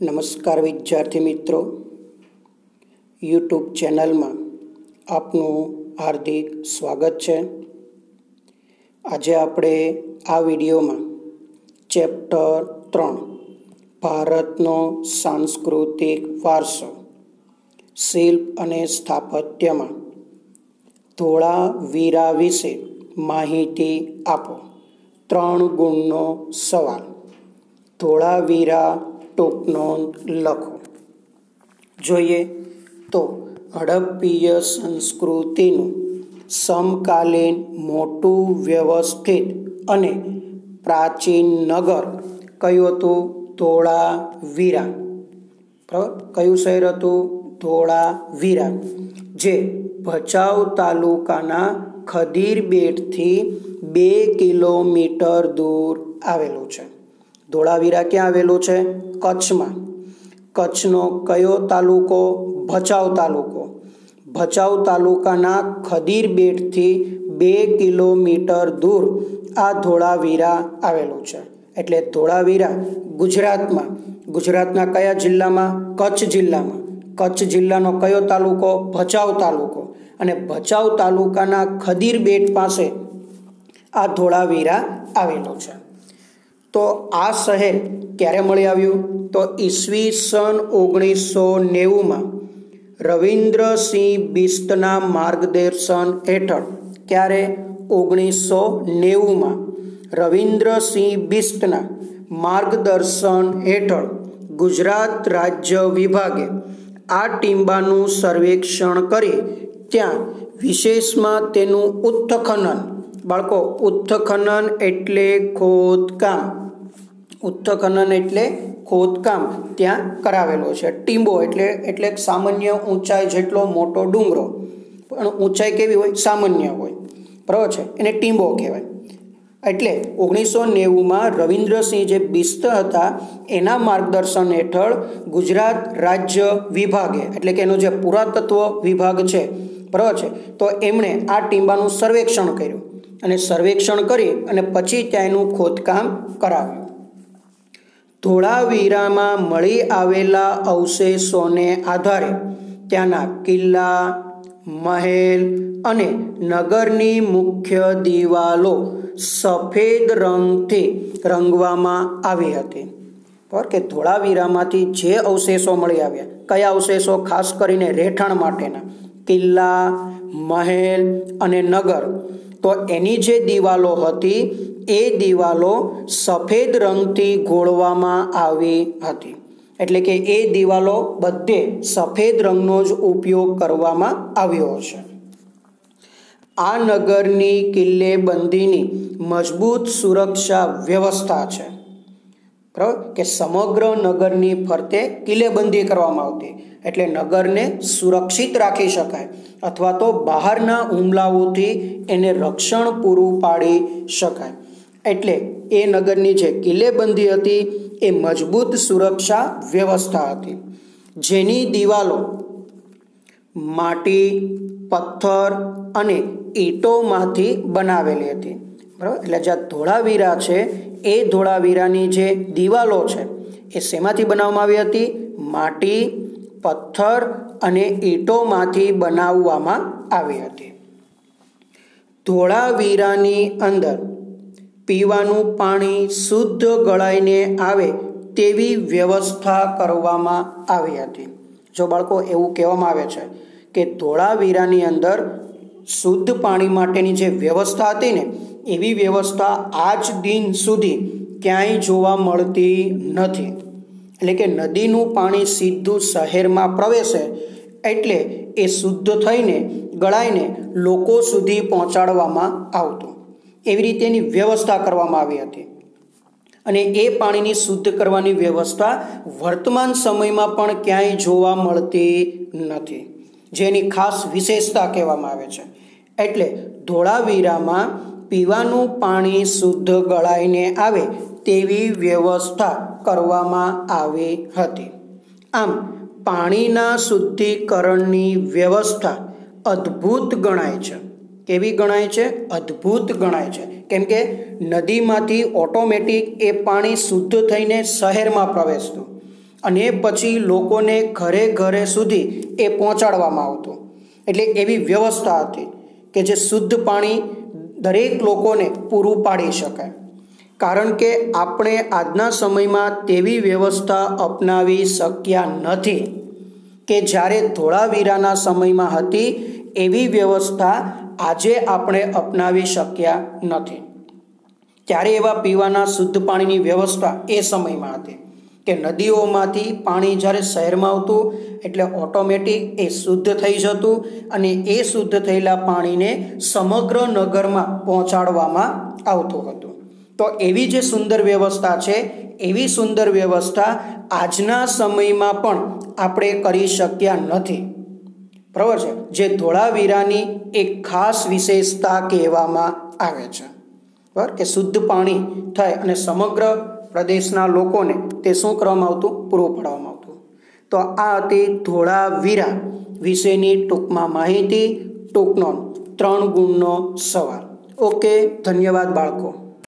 નમસ્કાર વિદ્યાર્થી મિત્રો, યુટ્યુબ ચેનલમાં આપનું હાર્દિક સ્વાગત છે। આજે આપણે આ વિડીયોમાં ચેપ્ટર 3 ભારતનો સાંસ્કૃતિક વારસો શિલ્પ અને સ્થાપત્યમાં ધોળાવીરા વિશે માહિતી આપો। 3 ગુણનો સવાલ। ધોળાવીરા ટૂંક નોંધ લખો। જોઈએ તો હડપ્પીય સંસ્કૃતિનું સમકાલીન મોટું વ્યવસ્થિત અને પ્રાચીન નગર કયું હતું? ધોળાવીરા। કયું શહેર હતું? ધોળાવીરા, જે ભચાઉ તાલુકાના ખદીર બેટથી 2 કિલોમીટર દૂર આવેલું છે। ધોળાવીરા ક્યાં આવેલું છે? કચ્છમાં। કચ્છનો કયો તાલુકો? ભચાઉ તાલુકો। ભચાઉ તાલુકાના ખદીર બેટથી 2 કિલોમીટર દૂર આ ધોળાવીરા આવેલું છે। એટલે ધોળાવીરા ગુજરાતમાં, ગુજરાતના કયા જિલ્લામાં? કચ્છ જિલ્લામાં। કચ્છ જિલ્લાનો કયો તાલુકો? ભચાઉ તાલુકો। અને ભચાઉ તાલુકાના ખદીર બેટ પાસે આ ધોળાવીરા આવેલું છે। તો આ શહેર ક્યારે મળી આવ્યું? તો ઈસવીસન 1990માં રવિન્દ્રસિંહ બિસ્તના માર્ગદર્શન હેઠળ। ક્યારે? 1990માં રવિન્દ્રસિંહ બિસ્તના માર્ગદર્શન હેઠળ ગુજરાત રાજ્ય વિભાગે આ ટીંબાનું સર્વેક્ષણ કરી ત્યાં વિશેષમાં તેનું ઉત્ખનન, બાળકો ઉત્ખનન એટલે ખોદકામ, ઉત્ખનન એટલે ખોદકામ ત્યાં કરાવેલો છે। ટીંબો એટલે સામાન્ય ઊંચાઈ જેટલો મોટો ડુંગરો, પણ ઊંચાઈ કેવી હોય? સામાન્ય હોય, બરાબર છે, એને ટીંબો કહેવાય। એટલે 1990માં રવિન્દ્રસિંહ જે બિસ્ત હતા એના માર્ગદર્શન હેઠળ ગુજરાત રાજ્ય વિભાગે, એટલે કે એનો જે પુરાતત્વ વિભાગ છે, બરાબર છે, તો એમણે આ ટીંબાનું સર્વેક્ષણ કર્યું અને સર્વેક્ષણ કરી અને પછી ત્યાં એનું ખોદકામ કરાવ્યું। ધોળાવીરામાં મળી આવેલા અવશેષોને આધારે ત્યાંના કિલ્લા, મહેલ અને નગરની મુખ્ય દિવાલો સફેદ રંગથી રંગવામાં આવી હતી। બરાબર કે ધોળાવીરામાંથી જે અવશેષો મળી આવ્યા, કયા અવશેષો? ખાસ કરીને રહેઠાણ માટેના કિલ્લા, મહેલ અને નગર, તો એની જે દિવાલો હતી એ દિવાલો સફેદ રંગથી ઘોળવામાં આવી હતી। એટલે કે એ દિવાલો બધે સફેદ રંગનો જ ઉપયોગ કરવામાં આવ્યો છે। આ નગરની કિલ્લેબંધીની મજબૂત સુરક્ષા વ્યવસ્થા છે, બરાબર કે સમગ્ર નગરની ફરતે કિલ્લેબંધી કરવામાં આવતી, એટલે નગરને સુરક્ષિત રાખી શકાય અથવા તો બહારના હુમલાઓથી એને રક્ષણ પૂરું પાડી શકાય। એટલે એ નગરની જે કિલ્લેબંધી હતી એ મજબૂત સુરક્ષા વ્યવસ્થા હતી, જેની દિવાલો માટી, પથ્થર અને ઈંટોમાંથી બનાવેલી હતી, બરાબર। એટલે જ્યાં ધોળાવીરા છે એ ધોળાવીરાની જે દિવાલો છે એ શેમાંથી બનાવવામાં આવી હતી? માટી, પથ્થર અને ઈંટોમાંથી બનાવવામાં આવી હતી। ધોળાવીરાની અંદર પીવાનું પાણી શુદ્ધ ગળાઈને આવે તેવી વ્યવસ્થા કરવામાં આવી હતી। જો બાળકો એવું કહેવામાં આવે છે કે ધોળાવીરાની અંદર શુદ્ધ પાણી માટેની જે વ્યવસ્થા હતી ને, એવી વ્યવસ્થા આજ દિન સુધી ક્યાંય જોવા મળતી નથી। એટલે કે નદીનું પાણી સીધું શહેરમાં પ્રવેશે એટલે એ શુદ્ધ થઈને ગળાઈને લોકો સુધી પહોંચાડવામાં આવતું, એવી રીતે એની વ્યવસ્થા કરવામાં આવી હતી। અને એ પાણીની શુદ્ધ કરવાની વ્યવસ્થા વર્તમાન સમયમાં પણ ક્યાંય જોવા મળતી નથી, જેની ખાસ વિશેષતા કહેવામાં આવે છે। એટલે ધોળાવીરામાં પીવાનું પાણી શુદ્ધ ગળાઈને આવે તેવી વ્યવસ્થા કરવામાં આવી હતી। આમ પાણીના શુદ્ધિકરણની વ્યવસ્થા અદ્ભુત ગણાય છે। કેવી ગણાય છે? અદ્ભુત ગણાય છે। કેમ કે નદીમાંથી ઓટોમેટિક એ પાણી શુદ્ધ થઈને શહેરમાં પ્રવેશતું, અને પછી લોકોને ઘરે ઘરે સુધી એ પહોંચાડવામાં આવતું. એટલે એવી વ્યવસ્થા હતી કે જે શુદ્ધ પાણી દરેક લોકોને પૂરું પાડી શકાય. કારણ કે આપણે આજના સમયમાં તેવી વ્યવસ્થા અપનાવી શક્યા નથી કે જ્યારે ધોળાવીરાના સમયમાં હતી એવી વ્યવસ્થા આજે આપણે અપનાવી શક્યા નથી. ત્યારે એવા પીવાના શુદ્ધ પાણીની વ્યવસ્થા એ સમયમાં હતી કે નદીઓમાંથી પાણી જ્યારે શહેરમાં આવતું એટલે ઓટોમેટિક એ શુદ્ધ થઈ જતું અને એ શુદ્ધ થયેલા પાણીને સમગ્ર નગરમાં પહોંચાડવામાં આવતું હતું. તો એવી જે સુંદર વ્યવસ્થા છે એવી સુંદર વ્યવસ્થા આજના સમયમાં પણ આપણે કરી શક્યા નથી. બરાબર છે, જે ધોળાવીરાની એક ખાસ વિશેષતા કહેવામાં આવે છે. બરાબર કે શુદ્ધ પાણી થાય અને સમગ્ર પ્રદેશના લોકોને તે શું કરવામાં આવતું? પૂરું પાડવામાં આવતું. તો આ હતી ધોળાવીરા વિશેની ટૂંકમાં માહિતી, ટૂંકનો 3 ગુણનો સવાલ. ઓકે, ધન્યવાદ બાળકો.